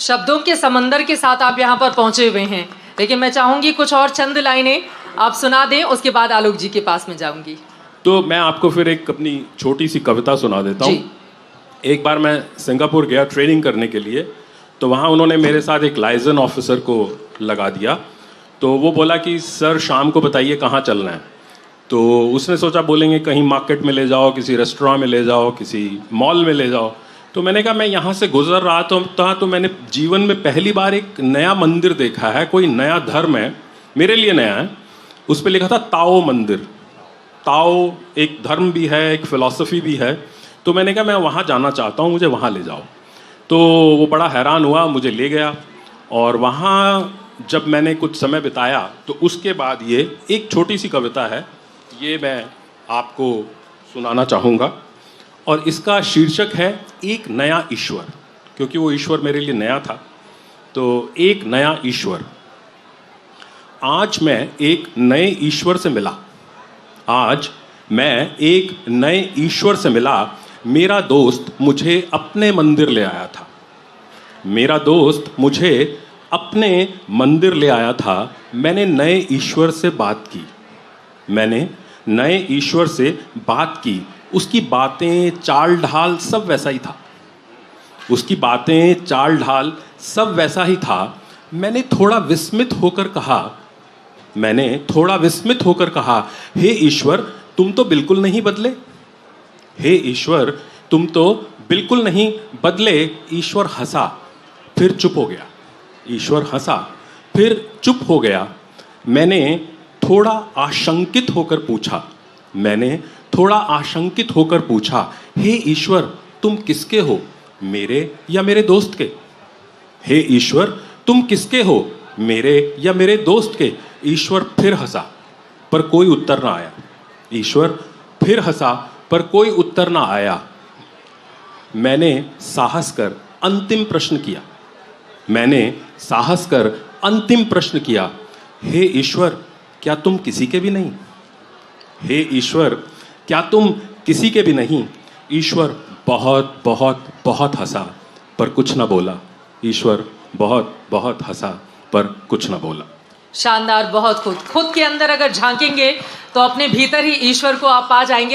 शब्दों के समंदर के साथ आप यहाँ पर पहुंचे हुए हैं, लेकिन मैं चाहूंगी कुछ और चंद लाइनें आप सुना दें, उसके बाद आलोक जी के पास में जाऊंगी। तो मैं आपको फिर एक अपनी छोटी सी कविता सुना देता हूँ। एक बार मैं सिंगापुर गया ट्रेनिंग करने के लिए, तो वहाँ उन्होंने मेरे साथ एक लाइजन ऑफिसर को लगा दिया। तो वो बोला कि सर शाम को बताइए कहाँ चलना है। तो उसने सोचा बोलेंगे कहीं मार्केट में ले जाओ, किसी रेस्टोरेंट में ले जाओ, किसी मॉल में ले जाओ। तो मैंने कहा मैं यहाँ से गुजर रहा था तो मैंने जीवन में पहली बार एक नया मंदिर देखा है, कोई नया धर्म है, मेरे लिए नया है। उस पर लिखा था ताओ मंदिर। ताओ एक धर्म भी है, एक फिलॉसफी भी है। तो मैंने कहा मैं वहाँ जाना चाहता हूँ, मुझे वहाँ ले जाओ। तो वो बड़ा हैरान हुआ, मुझे ले गया और वहाँ जब मैंने कुछ समय बिताया तो उसके बाद ये एक छोटी सी कविता है, ये मैं आपको सुनाना चाहूँगा। और इसका शीर्षक है एक नया ईश्वर, क्योंकि वो ईश्वर मेरे लिए नया था। तो एक नया ईश्वर। आज मैं एक नए ईश्वर से मिला। आज मैं एक नए ईश्वर से मिला। मेरा दोस्त मुझे अपने मंदिर ले आया था। मेरा दोस्त मुझे अपने मंदिर ले आया था। मैंने नए ईश्वर से बात की। मैंने नए ईश्वर से बात की। उसकी बातें, चाल ढाल सब वैसा ही था। उसकी बातें, चाल ढाल सब वैसा ही था। मैंने थोड़ा विस्मित होकर कहा, हे ईश्वर तुम तो बिल्कुल नहीं बदले। हे ईश्वर तुम तो बिल्कुल नहीं बदले। ईश्वर हंसा, फिर चुप हो गया। ईश्वर हंसा, फिर चुप हो गया। मैंने थोड़ा आशंकित होकर पूछा, हे ईश्वर तुम किसके हो, मेरे या मेरे दोस्त के? हे ईश्वर तुम किसके हो, मेरे या मेरे दोस्त के? ईश्वर फिर हंसा, पर कोई उत्तर ना आया। ईश्वर फिर हंसा, पर कोई उत्तर ना आया। मैंने साहस कर अंतिम प्रश्न किया, हे ईश्वर क्या तुम किसी के भी नहीं? हे ईश्वर क्या तुम किसी के भी नहीं? ईश्वर बहुत बहुत बहुत हंसा, पर कुछ ना बोला। ईश्वर बहुत बहुत हंसा, पर कुछ ना बोला। शानदार, बहुत खुद के अंदर अगर झांकेंगे तो अपने भीतर ही ईश्वर को आप पा जाएंगे।